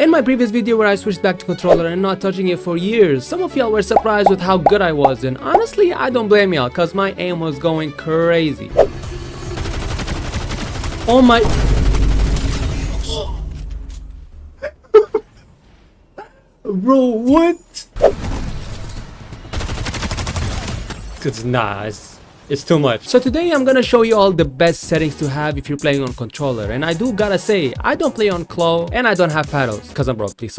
In my previous video where I switched back to controller and not touching it for years, some of y'all were surprised with how good I was, and honestly I don't blame y'all cause my aim was going crazy. Oh my... Bro, what? It's too much. So today I'm gonna show you all the best settings to have if you're playing on controller. And I do gotta say, I don't play on claw and I don't have paddles cause I'm broke, please.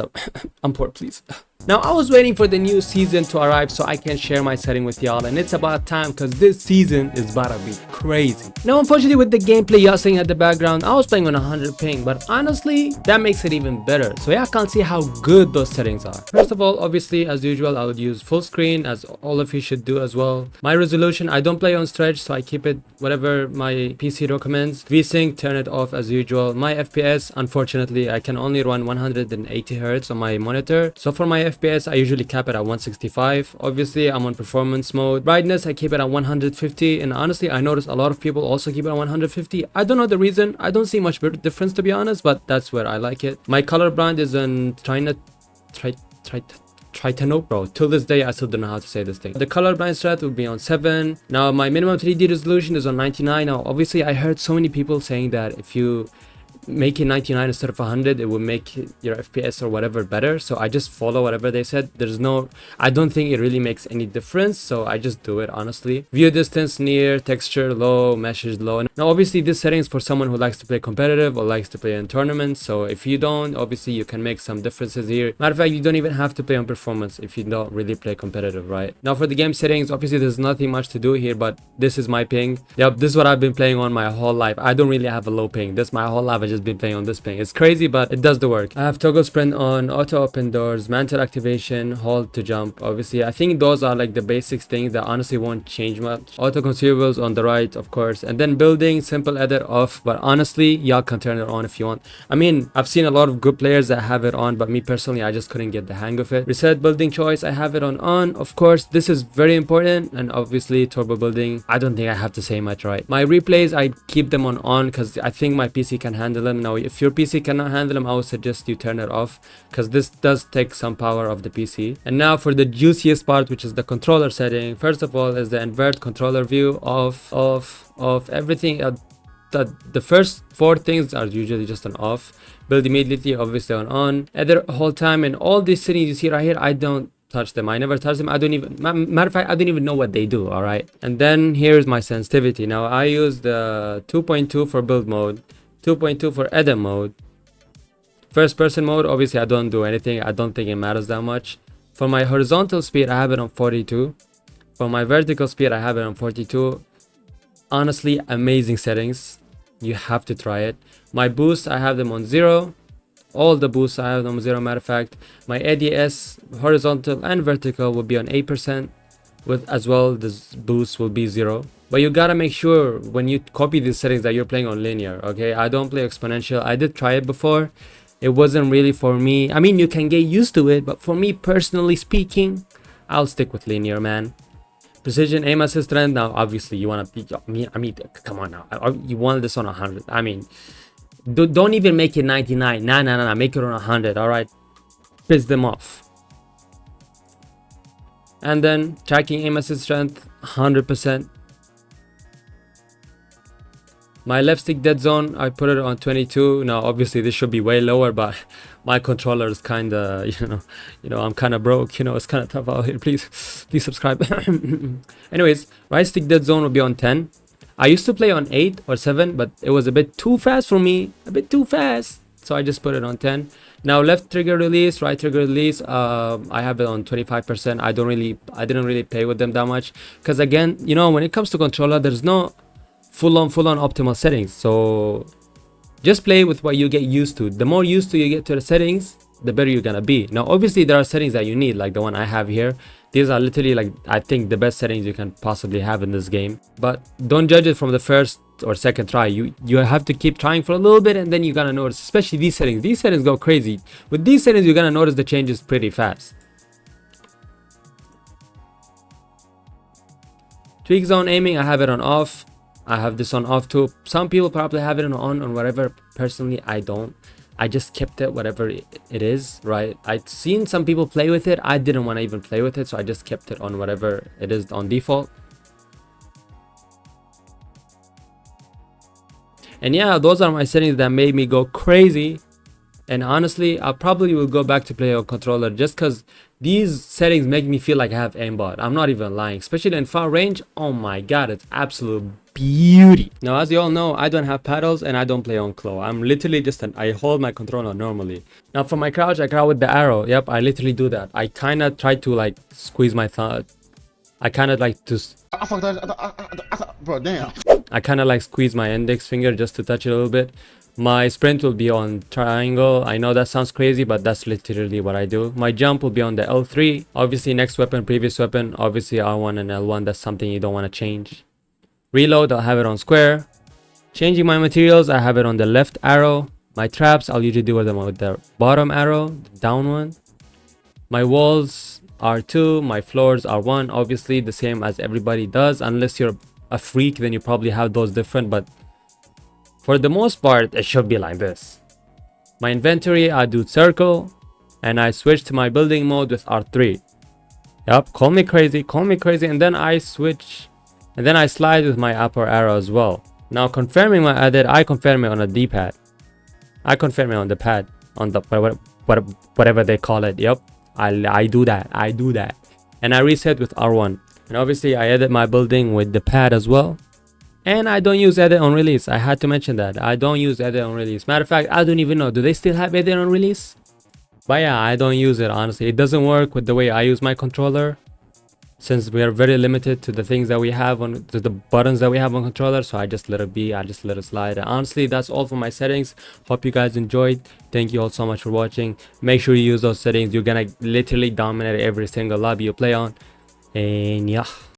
I'm poor, please. Now I was waiting for the new season to arrive so I can share my setting with y'all, and it's about time because this season is about to be crazy. Now unfortunately with the gameplay y'all seeing at the background, I was playing on 100 ping, but honestly that makes it even better, so y'all can't see how good those settings are. First of all, obviously as usual I would use full screen, as all of you should do as well. My resolution, I don't play on stretch, so I keep it whatever my PC recommends. VSync, turn it off as usual. My FPS, unfortunately I can only run 180 Hz on my monitor, so for my FPS I usually cap it at 165. Obviously I'm on performance mode. Brightness I keep it at 150, and honestly I notice a lot of people also keep it at 150. I don't know the reason, I don't see much difference to be honest, but that's where I like it. My color brand is on Tritano, bro. Till this day I still don't know how to say this thing. The color blind strat will be on 7. Now my minimum 3D resolution is on 99. Now obviously I heard so many people saying that if you make it 99 instead of 100 it will make your FPS or whatever better, so I just follow whatever they said. I don't think it really makes any difference, so I just do it honestly. View distance near, texture low, mesh is low. Now obviously this setting is for someone who likes to play competitive or likes to play in tournaments, so if you don't, obviously you can make some differences here. Matter of fact, you don't even have to play on performance if you don't really play competitive, right? Now for the game settings, obviously there's nothing much to do here, but this is my ping. Yep, this is what I've been playing on my whole life. I don't really have a low ping. This my whole life I just been playing on this ping. It's crazy, but it does the work. I have toggle sprint on, auto open doors, mantle activation, hold to jump. Obviously I think those are like the basic things that honestly won't change much. Auto consumables on the right, of course, and then building simple edit off, but honestly y'all can turn it on if you want. I mean, I've seen a lot of good players that have it on, but me personally I just couldn't get the hang of it. Reset building choice, I have it on. Of course this is very important, and obviously turbo building, I don't think I have to say much, right? My replays, I keep them on because I think my PC can handle them. Now if your PC cannot handle them, I would suggest you turn it off because this does take some power of the PC. And now for the juiciest part, which is the controller setting. First of all is the invert controller view of everything. The first 4 things are usually just on off. Build immediately, obviously on. Other whole time, and all these settings you see right here, I don't touch them. I never touch them. I don't even, matter of fact, I don't even know what they do. All right, and then here's my sensitivity. Now I use the 2.2 for build mode, 2.2 for edit mode. First person mode, obviously I don't do anything. I don't think it matters that much. For my horizontal speed I have it on 42. For my vertical speed I have it on 42. Honestly, amazing settings. You have to try it. My boost I have them on 0. All the boosts I have them on 0. Matter of fact, my ADS horizontal and vertical will be on 8%, with as well this boost will be 0. But you gotta make sure when you copy these settings that you're playing on linear. Okay, I don't play exponential. I did try it before. It wasn't really for me. I mean, you can get used to it, but for me personally speaking, I'll stick with linear, man. Precision aim assist trend. Now obviously you want to, I mean come on now, you want this on 100. I mean, don't even make it 99. Nah, make it on 100. all right, piss them off. And then tracking aim assist strength 100%. My left stick dead zone, I put it on 22. Now obviously this should be way lower, but my controller is kind of, you know I'm kind of broke, it's kind of tough out here. Please subscribe. Anyways, right stick dead zone will be on 10. I used to play on 8 or 7, but it was a bit too fast for me, so I just put it on 10. Now left trigger release, right trigger release, I have it on 25%. I didn't really play with them that much because again, when it comes to controller, there's no full on optimal settings, so just play with what you get used to. The more used to you get to the settings, the better you're gonna be. Now obviously there are settings that you need, like the one I have here. These are literally, like, I think the best settings you can possibly have in this game, but don't judge it from the first or second try. You have to keep trying for a little bit, and then you're gonna notice, especially these settings go crazy. With these settings you're gonna notice the changes pretty fast. Tweak zone aiming, I have it on off. I have this on off too. Some people probably have it on or whatever. Personally I don't. I just kept it whatever it is, right? I'd seen some people play with it. I didn't want to even play with it, so I just kept it on whatever it is on default. And yeah, those are my settings that made me go crazy. And honestly, I probably will go back to play on controller just because these settings make me feel like I have aimbot. I'm not even lying, especially in far range. Oh my god, it's absolute beauty. Now, as you all know, I don't have paddles and I don't play on claw. I'm literally just I hold my controller normally. Now for my crouch, I crouch with the arrow. Yep, I literally do that. I kind of try to like squeeze my thumb. I kind of like to... Bro, damn. I kind of like squeeze my index finger just to touch it a little bit. My sprint will be on triangle. I know that sounds crazy, but that's literally what I do. My jump will be on the L3. Obviously, next weapon, previous weapon. Obviously, R1 and L1. That's something you don't want to change. Reload, I'll have it on square. Changing my materials, I have it on the left arrow. My traps, I'll usually do them with the bottom arrow, the down one. My walls are 2. My floors are 1. Obviously, the same as everybody does. Unless you're a freak, then you probably have those different, but for the most part, it should be like this. My inventory, I do circle, and I switch to my building mode with R3. Yup, call me crazy, and then I switch, and then I slide with my upper arrow as well. Now confirming my edit, I confirm it on a D-pad. I confirm it on the pad, on the whatever they call it. Yup, I do that, and I reset with R1. And obviously, I edit my building with the pad as well. And I don't use edit on release. I had to mention that. I don't use edit on release. Matter of fact, I don't even know. Do they still have edit on release? But yeah, I don't use it, honestly. It doesn't work with the way I use my controller. Since we are very limited to the things that we have on, to the buttons that we have on controller. So I just let it be. I just let it slide. And honestly, that's all for my settings. Hope you guys enjoyed. Thank you all so much for watching. Make sure you use those settings. You're gonna literally dominate every single lobby you play on. And yeah.